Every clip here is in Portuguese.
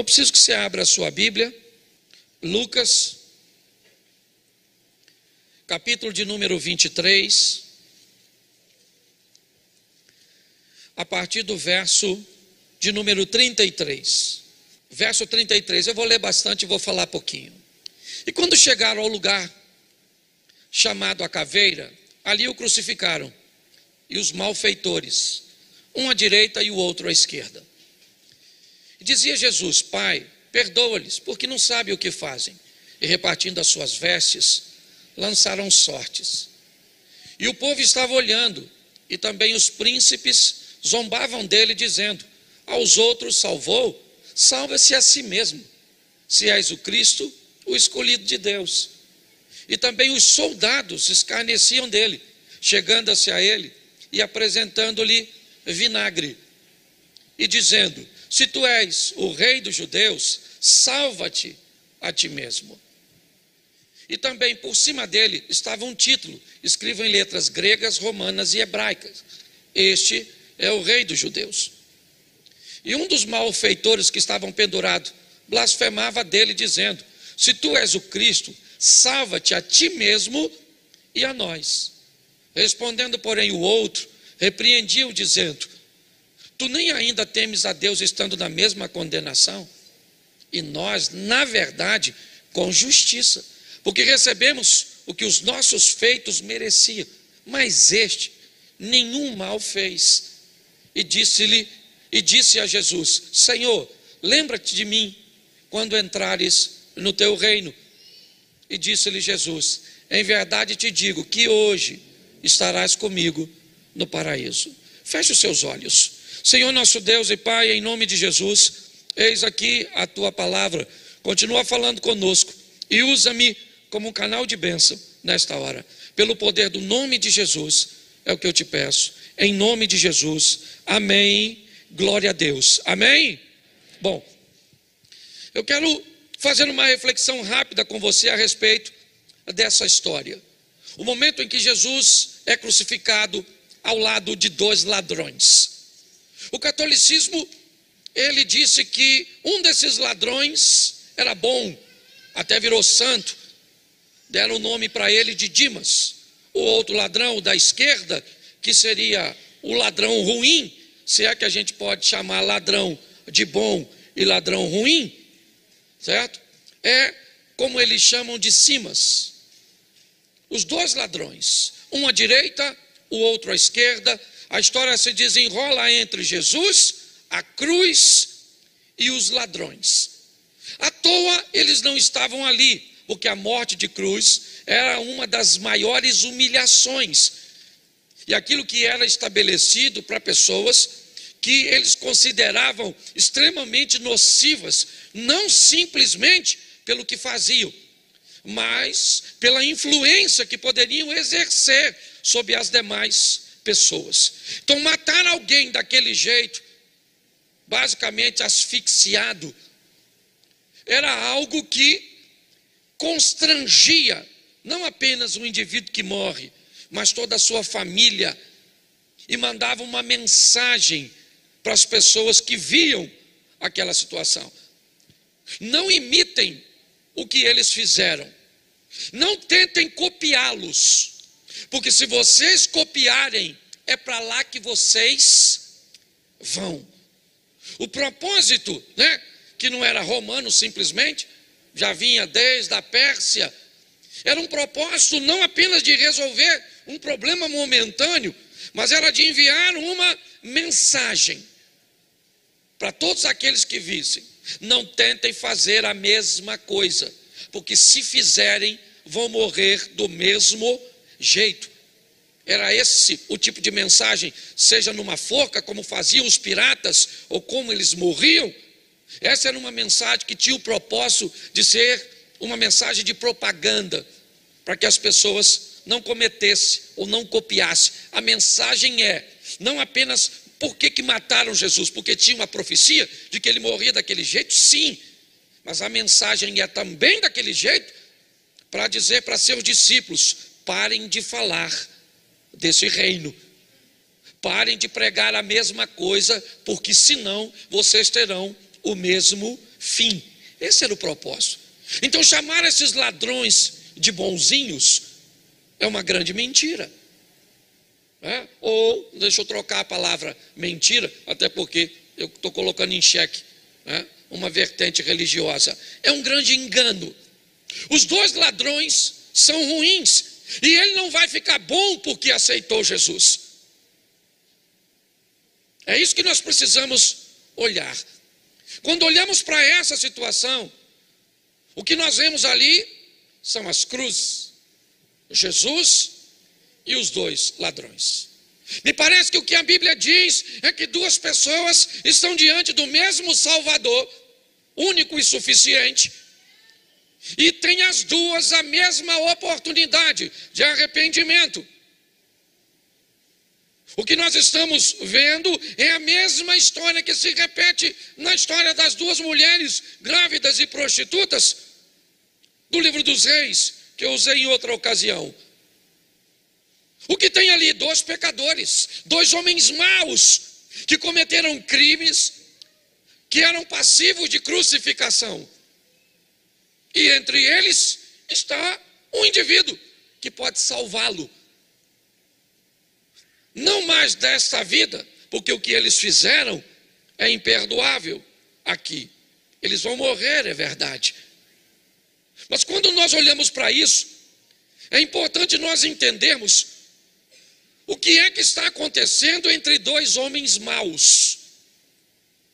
Eu preciso que você abra a sua Bíblia, Lucas, capítulo de número 23, a partir do verso de número 33. Verso 33, eu vou ler bastante e vou falar pouquinho. E quando chegaram ao lugar chamado a Caveira, ali o crucificaram, e os malfeitores, um à direita e o outro à esquerda. E dizia Jesus: Pai, perdoa-lhes, porque não sabem o que fazem. E repartindo as suas vestes, lançaram sortes. E o povo estava olhando, e também os príncipes zombavam dele, dizendo: aos outros salvou, salva-se a si mesmo, se és o Cristo, o escolhido de Deus. E também os soldados escarneciam dele, chegando-se a ele e apresentando-lhe vinagre, e dizendo: se tu és o rei dos judeus, salva-te a ti mesmo. E também por cima dele estava um título, escrito em letras gregas, romanas e hebraicas: este é o rei dos judeus. E um dos malfeitores que estavam pendurados blasfemava dele, dizendo: se tu és o Cristo, salva-te a ti mesmo e a nós. Respondendo, porém, o outro repreendia-o, dizendo: tu nem ainda temes a Deus, estando na mesma condenação? E nós, na verdade, com justiça, porque recebemos o que os nossos feitos mereciam, mas este nenhum mal fez. E disse a Jesus: Senhor, lembra-te de mim quando entrares no teu reino. E disse-lhe Jesus: em verdade te digo que hoje estarás comigo no paraíso. Feche os seus olhos. Senhor nosso Deus e Pai, em nome de Jesus, eis aqui a tua palavra. Continua falando conosco e usa-me como um canal de bênção nesta hora. Pelo poder do nome de Jesus, é o que eu te peço. Em nome de Jesus, amém. Glória a Deus, amém? Bom, eu quero fazer uma reflexão rápida com você a respeito dessa história. O momento em que Jesus é crucificado ao lado de dois ladrões. O catolicismo, ele disse que um desses ladrões era bom, até virou santo, deram o nome para ele de Dimas. O outro ladrão, o da esquerda, que seria o ladrão ruim, se é que a gente pode chamar ladrão de bom e ladrão ruim, certo? É como eles chamam de Simas. Os dois ladrões, um à direita, o outro à esquerda. A história se desenrola entre Jesus, a cruz e os ladrões. À toa eles não estavam ali, porque a morte de cruz era uma das maiores humilhações. E aquilo que era estabelecido para pessoas que eles consideravam extremamente nocivas, não simplesmente pelo que faziam, mas pela influência que poderiam exercer sobre as demais pessoas. Então, matar alguém daquele jeito, basicamente asfixiado, era algo que constrangia não apenas o indivíduo que morre, mas toda a sua família, e mandava uma mensagem para as pessoas que viam aquela situação: não imitem o que eles fizeram, não tentem copiá-los, porque se vocês copiarem, é para lá que vocês vão. O propósito, que não era romano simplesmente, já vinha desde a Pérsia, era um propósito não apenas de resolver um problema momentâneo, mas era de enviar uma mensagem para todos aqueles que vissem: não tentem fazer a mesma coisa, porque se fizerem, vão morrer do mesmo jeito. Era esse o tipo de mensagem, seja numa forca, como faziam os piratas, ou como eles morriam. Essa era uma mensagem que tinha o propósito de ser uma mensagem de propaganda, para que as pessoas não cometessem ou não copiassem. A mensagem é não apenas por que mataram Jesus, porque tinha uma profecia de que ele morria daquele jeito, sim, mas a mensagem é também daquele jeito para dizer para seus discípulos: parem de falar desse reino, parem de pregar a mesma coisa, porque senão vocês terão o mesmo fim. Esse era o propósito. Então chamar esses ladrões de bonzinhos é uma grande mentira. Ou, deixa eu trocar a palavra mentira, até porque eu estou colocando em xeque uma vertente religiosa. É um grande engano. Os dois ladrões são ruins, e ele não vai ficar bom porque aceitou Jesus. É isso que nós precisamos olhar. Quando olhamos para essa situação, o que nós vemos ali são as cruzes, Jesus e os dois ladrões. Me parece que o que a Bíblia diz é que duas pessoas estão diante do mesmo Salvador, único e suficiente, e tem as duas a mesma oportunidade de arrependimento. O que nós estamos vendo é a mesma história que se repete na história das duas mulheres grávidas e prostitutas do livro dos Reis, que eu usei em outra ocasião. O que tem ali? Dois pecadores, dois homens maus, que cometeram crimes, que eram passivos de crucificação. E entre eles está um indivíduo que pode salvá-lo. Não mais desta vida, porque o que eles fizeram é imperdoável aqui. Eles vão morrer, é verdade. Mas quando nós olhamos para isso, é importante nós entendermos o que é que está acontecendo entre dois homens maus.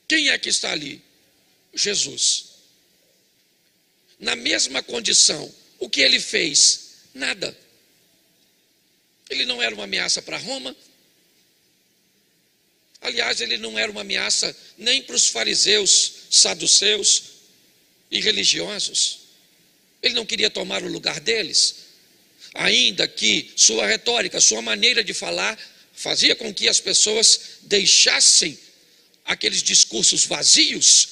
Quem é que está ali? Jesus. Na mesma condição, o que ele fez? Nada. Ele não era uma ameaça para Roma. Aliás, ele não era uma ameaça nem para os fariseus, saduceus e religiosos. Ele não queria tomar o lugar deles. Ainda que sua retórica, sua maneira de falar, fazia com que as pessoas deixassem aqueles discursos vazios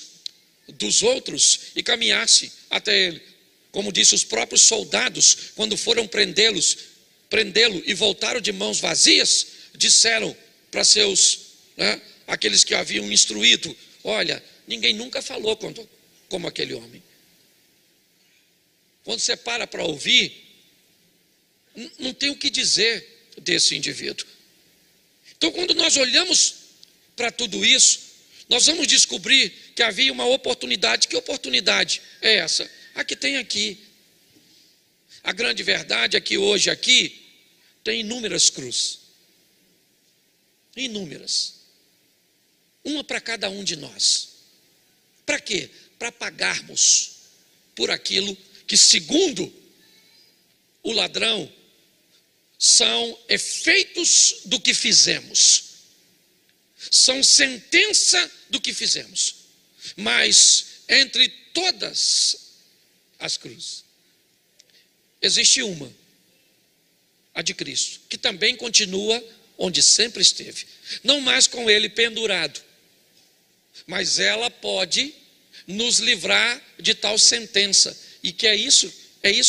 dos outros e caminhassem até ele. Como disse os próprios soldados, quando foram prendê-lo e voltaram de mãos vazias, disseram para seus, aqueles que haviam instruído: olha, ninguém nunca falou como aquele homem. Quando você para ouvir, não tem o que dizer desse indivíduo. Então, quando nós olhamos para tudo isso, nós vamos descobrir que havia uma oportunidade. Que oportunidade é essa? A que tem aqui. A grande verdade é que hoje aqui tem inúmeras cruzes. Inúmeras. Uma para cada um de nós. Para quê? Para pagarmos por aquilo que, segundo o ladrão, são efeitos do que fizemos. São sentença do que fizemos. Mas entre todas as cruzes, existe uma, a de Cristo, que também continua onde sempre esteve. Não mais com ele pendurado, mas ela pode nos livrar de tal sentença. E que é isso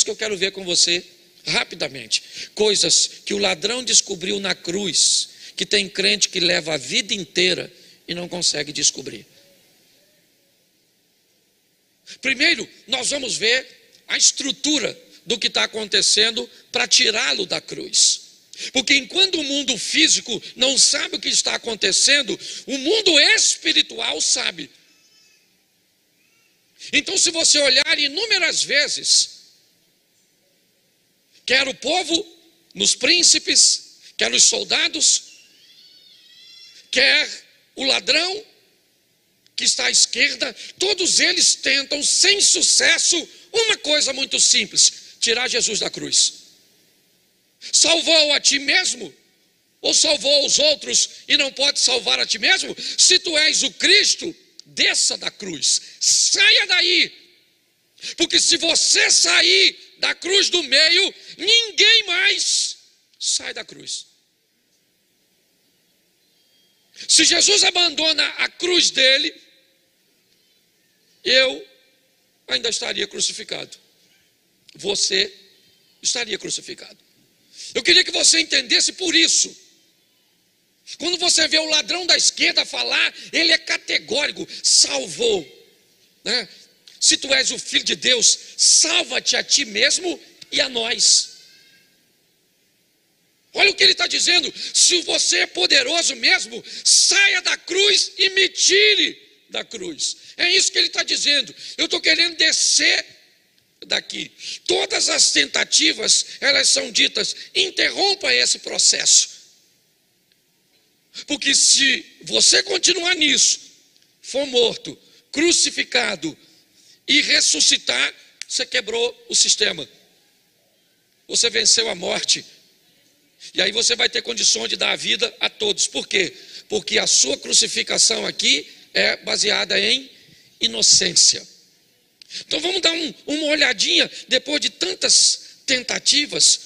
que eu quero ver com você rapidamente. Coisas que o ladrão descobriu na cruz, que tem crente que leva a vida inteira e não consegue descobrir. Primeiro, nós vamos ver a estrutura do que está acontecendo para tirá-lo da cruz. Porque enquanto o mundo físico não sabe o que está acontecendo, o mundo espiritual sabe. Então, se você olhar inúmeras vezes, quer o povo, nos príncipes, quer os soldados, quer o ladrão que está à esquerda, todos eles tentam, sem sucesso, uma coisa muito simples: tirar Jesus da cruz. Salvou a ti mesmo? Ou salvou os outros e não pode salvar a ti mesmo? Se tu és o Cristo, desça da cruz, saia daí. Porque se você sair da cruz do meio, ninguém mais sai da cruz. Se Jesus abandona a cruz dele, eu ainda estaria crucificado. Você estaria crucificado. Eu queria que você entendesse por isso. Quando você vê o ladrão da esquerda falar, ele é categórico: salvou. né? Se tu és o Filho de Deus, salva-te a ti mesmo e a nós. Olha o que ele está dizendo: se você é poderoso mesmo, saia da cruz e me tire da cruz. É isso que ele está dizendo. Eu estou querendo descer daqui. Todas as tentativas, elas são ditas: interrompa esse processo. Porque se você continuar nisso, for morto, crucificado e ressuscitar, você quebrou o sistema. Você venceu a morte. E aí você vai ter condições de dar a vida a todos. Por quê? Porque a sua crucificação aqui é baseada em inocência. Então vamos dar uma olhadinha depois de tantas tentativas,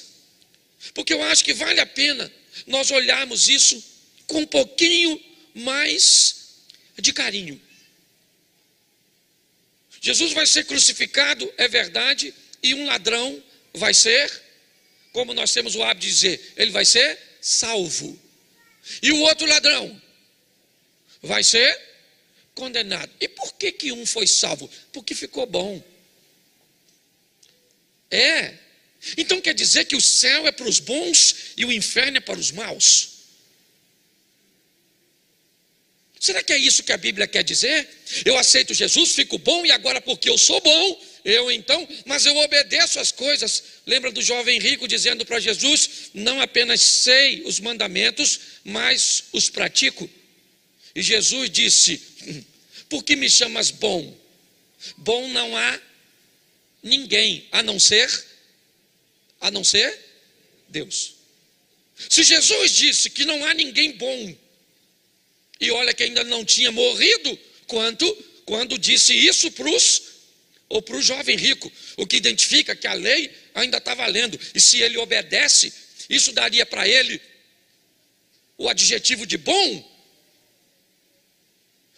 porque eu acho que vale a pena nós olharmos isso com um pouquinho mais de carinho. Jesus vai ser crucificado, é verdade, e um ladrão vai ser, como nós temos o hábito de dizer, ele vai ser salvo. E o outro ladrão vai ser condenado. E por que um foi salvo? Porque ficou bom. Então quer dizer que o céu é para os bons e o inferno é para os maus? Será que é isso que a Bíblia quer dizer? Eu aceito Jesus, fico bom, e agora porque eu sou bom, mas eu obedeço as coisas. Lembra do jovem rico dizendo para Jesus: não apenas sei os mandamentos, mas os pratico. E Jesus disse: por que me chamas bom? Bom não há ninguém, a não ser Deus. Se Jesus disse que não há ninguém bom, e olha que ainda não tinha morrido quando disse isso para o jovem rico, o que identifica que a lei ainda está valendo. E se ele obedece, isso daria para ele o adjetivo de bom.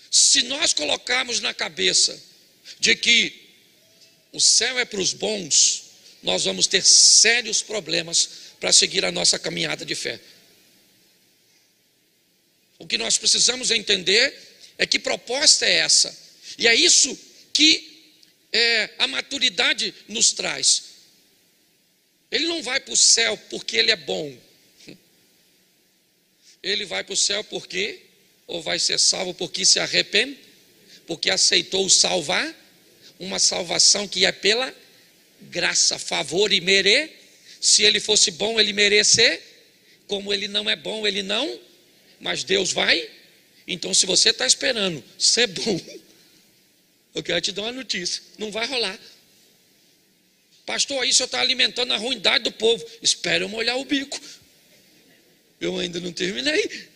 Se nós colocarmos na cabeça de que o céu é para os bons, nós vamos ter sérios problemas para seguir a nossa caminhada de fé. O que nós precisamos entender é que proposta é essa. E é isso que a maturidade nos traz. Ele não vai para o céu porque ele é bom. Ele vai para o céu porque, ou vai ser salvo porque se arrepende, porque aceitou salvar, uma salvação que é pela graça, favor e merecer. Se ele fosse bom, ele merecer. Como ele não é bom, ele não. Mas Deus vai. Então, se você está esperando ser bom, eu quero te dar uma notícia: não vai rolar. Pastor, aí você está alimentando a ruindade do povo. Espera eu molhar o bico. Eu ainda não terminei.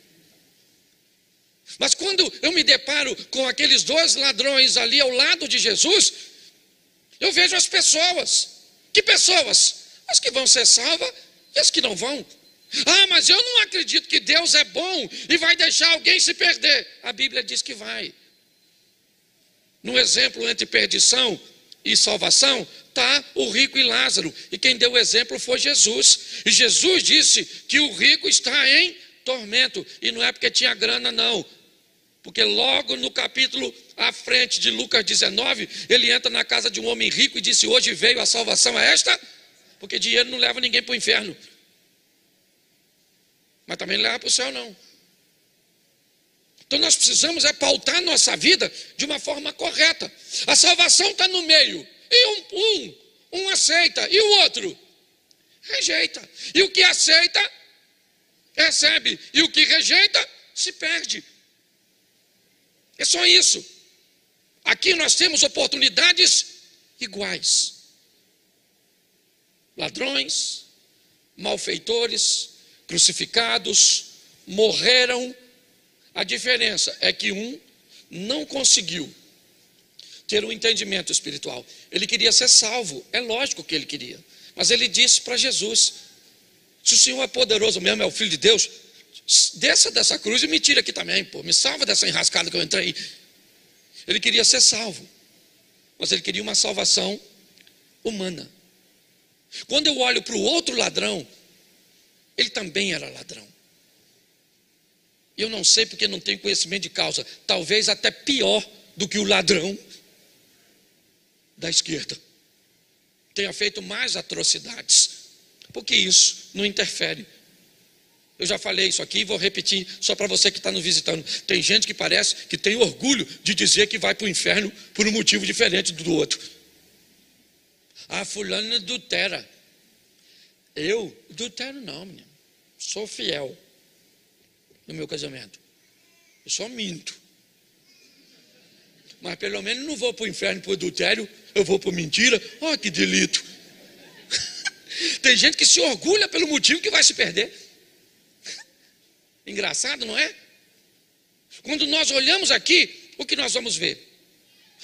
Mas quando eu me deparo com aqueles dois ladrões ali ao lado de Jesus, eu vejo as pessoas. Que pessoas? As que vão ser salvas e as que não vão. Ah, mas eu não acredito que Deus é bom e vai deixar alguém se perder. A Bíblia diz que vai. No exemplo entre perdição e salvação, está o rico e Lázaro. E quem deu o exemplo foi Jesus. E Jesus disse que o rico está em tormento. E não é porque tinha grana, não. Porque logo no capítulo à frente de Lucas 19, ele entra na casa de um homem rico e disse: hoje veio a salvação a esta, porque dinheiro não leva ninguém para o inferno. Mas também não leva para o céu, não. Então nós precisamos pautar nossa vida de uma forma correta. A salvação está no meio. E um aceita, e o outro rejeita. E o que aceita, recebe. E o que rejeita, se perde. É só isso. Aqui nós temos oportunidades iguais. Ladrões, malfeitores, crucificados, morreram. A diferença é que um não conseguiu ter um entendimento espiritual. Ele queria ser salvo, é lógico que ele queria. Mas ele disse para Jesus: se o Senhor é poderoso mesmo, é o Filho de Deus, desça dessa cruz e me tira aqui também, me salva dessa enrascada que eu entrei. Ele queria ser salvo, mas ele queria uma salvação humana. Quando eu olho para o outro ladrão, ele também era ladrão. Eu não sei porque não tenho conhecimento de causa. Talvez até pior do que o ladrão. da esquerda tenha feito mais atrocidades, porque isso não interfere. Eu já falei isso aqui e vou repetir só para você que está nos visitando. Tem gente que parece que tem orgulho de dizer que vai para o inferno por um motivo diferente do outro. Ah, fulano adultera. Eu adultero não, menino. Sou fiel no meu casamento. Eu só minto. Mas pelo menos não vou para o inferno por adultério, eu vou por mentira. Olha que delito. Tem gente que se orgulha pelo motivo que vai se perder. Engraçado, não é? Quando nós olhamos aqui, o que nós vamos ver?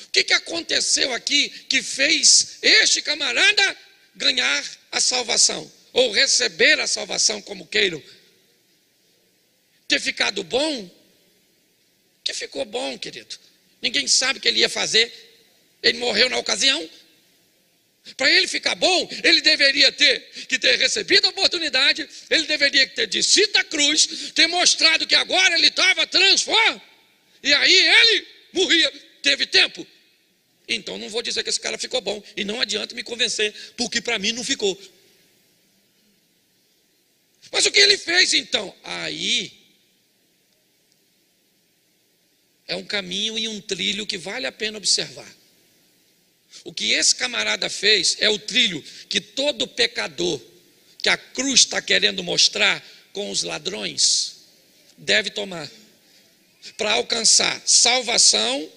O que aconteceu aqui que fez este camarada ganhar a salvação? Ou receber a salvação, como queiram? Ter ficado bom? Que ficou bom, querido. Ninguém sabe o que ele ia fazer. Ele morreu na ocasião. Para ele ficar bom, ele deveria ter recebido a oportunidade, ele deveria ter descido da cruz, ter mostrado que agora ele estava transformado, e aí ele morria, teve tempo. Então não vou dizer que esse cara ficou bom, e não adianta me convencer, porque para mim não ficou. Mas o que ele fez então? Aí é um caminho e um trilho que vale a pena observar. O que esse camarada fez é o trilho que todo pecador que a cruz está querendo mostrar com os ladrões deve tomar para alcançar salvação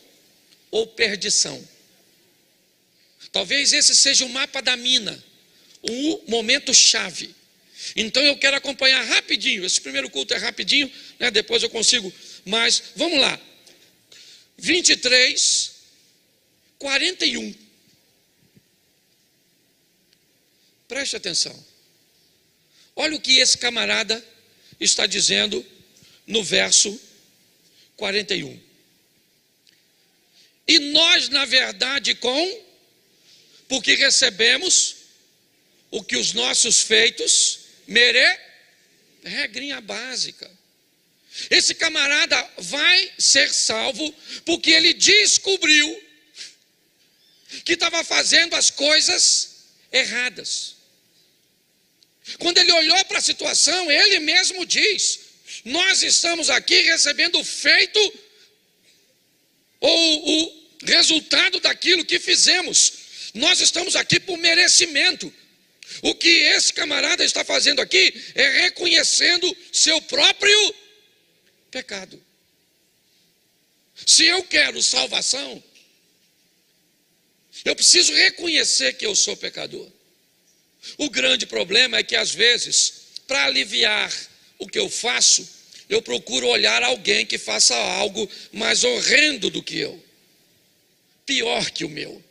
ou perdição. Talvez esse seja o mapa da mina, o momento chave. Então eu quero acompanhar rapidinho. Esse primeiro culto é rapidinho, né? Depois eu consigo, mas vamos lá. 23, 41. Preste atenção. Olha o que esse camarada está dizendo no verso 41. E nós, na verdade, porque recebemos o que os nossos feitos regrinha básica. Esse camarada vai ser salvo porque ele descobriu que estava fazendo as coisas erradas. Quando ele olhou para a situação, ele mesmo diz: nós estamos aqui recebendo o feito ou o resultado daquilo que fizemos. Nós estamos aqui por merecimento. O que esse camarada está fazendo aqui é reconhecendo seu próprio pecado. Se eu quero salvação, eu preciso reconhecer que eu sou pecador. O grande problema é que às vezes, para aliviar o que eu faço, eu procuro olhar alguém que faça algo mais horrendo do que eu, pior que o meu.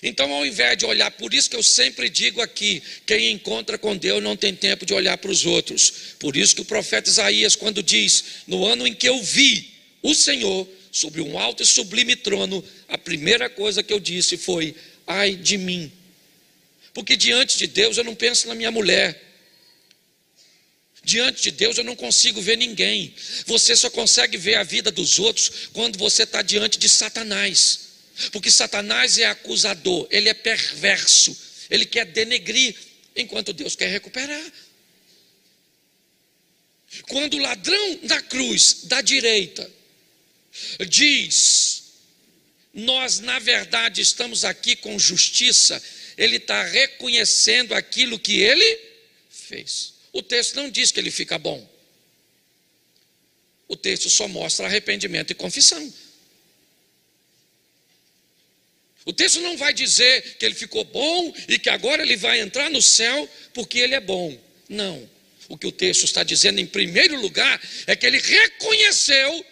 Então, ao invés de olhar, por isso que eu sempre digo aqui, quem encontra com Deus não tem tempo de olhar para os outros. Por isso que o profeta Isaías, quando diz: no ano em que eu vi o Senhor sobre um alto e sublime trono, a primeira coisa que eu disse foi: ai de mim. Porque diante de Deus eu não penso na minha mulher. Diante de Deus eu não consigo ver ninguém. Você só consegue ver a vida dos outros quando você está diante de Satanás. Porque Satanás é acusador, ele é perverso, ele quer denegrir, enquanto Deus quer recuperar. Quando o ladrão da cruz, da direita, diz: nós na verdade estamos aqui com justiça, ele está reconhecendo aquilo que ele fez. O texto não diz que ele fica bom. O texto só mostra arrependimento e confissão. O texto não vai dizer que ele ficou bom e que agora ele vai entrar no céu porque ele é bom. Não. O que o texto está dizendo, em primeiro lugar, é que ele reconheceu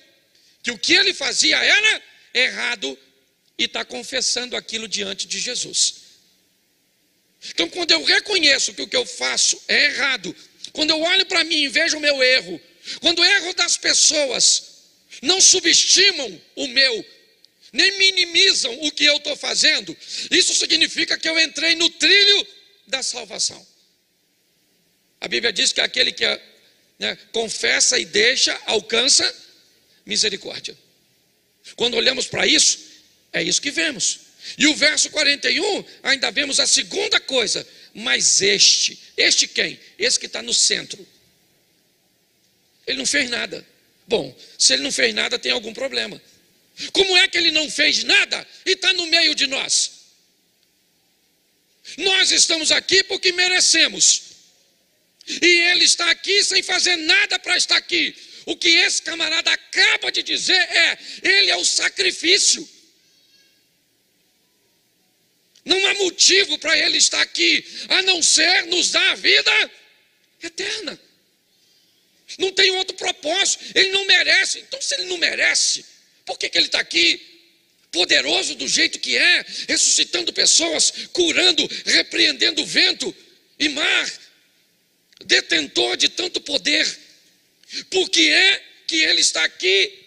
que o que ele fazia era errado e está confessando aquilo diante de Jesus. Então, quando eu reconheço que o que eu faço é errado, quando eu olho para mim e vejo o meu erro, quando o erro das pessoas não subestimam o meu, nem minimizam o que eu estou fazendo, isso significa que eu entrei no trilho da salvação. A Bíblia diz que aquele que confessa e deixa, alcança misericórdia. Quando olhamos para isso, É isso que vemos. E o verso 41, ainda vemos a segunda coisa. Mas este quem? Esse que está no centro. Ele não fez nada. Bom, se ele não fez nada, tem algum problema. Como é que ele não fez nada e está no meio de nós? Nós estamos aqui porque merecemos. E ele está aqui sem fazer nada para estar aqui. O que esse camarada acaba de dizer é: ele é o sacrifício. Não há motivo para ele estar aqui, a não ser nos dar a vida eterna. Não tem outro propósito, ele não merece. Então, se ele não merece, por que ele está aqui? Poderoso do jeito que é, ressuscitando pessoas, curando, repreendendo vento e mar, detentor de tanto poder. Por que é que ele está aqui?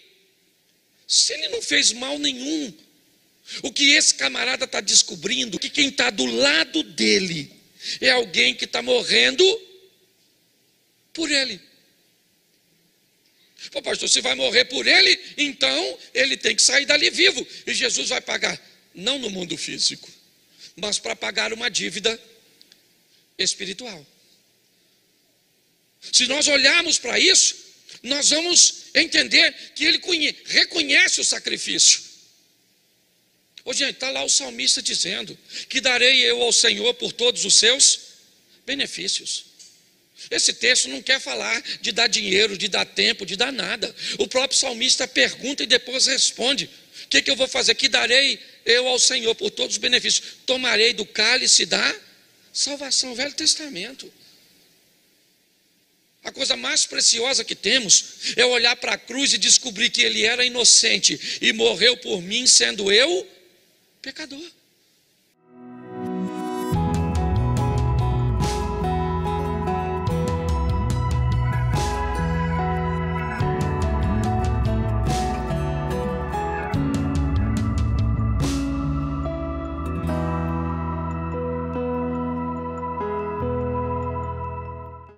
Se ele não fez mal nenhum. O que esse camarada está descobrindo, que quem está do lado dele é alguém que está morrendo por ele. Pô, pastor, se vai morrer por ele, então ele tem que sair dali vivo. E Jesus vai pagar, não no mundo físico, mas para pagar uma dívida espiritual. Se nós olharmos para isso, nós vamos entender que ele reconhece o sacrifício. Ô, gente, está lá o salmista dizendo que darei eu ao Senhor por todos os seus benefícios. Esse texto não quer falar de dar dinheiro, de dar tempo, de dar nada. O próprio salmista pergunta e depois responde: o que eu vou fazer? Que darei eu ao Senhor por todos os benefícios? Tomarei do cálice da salvação. Velho Testamento. A coisa mais preciosa que temos é olhar para a cruz e descobrir que ele era inocente e morreu por mim, sendo eu pecador.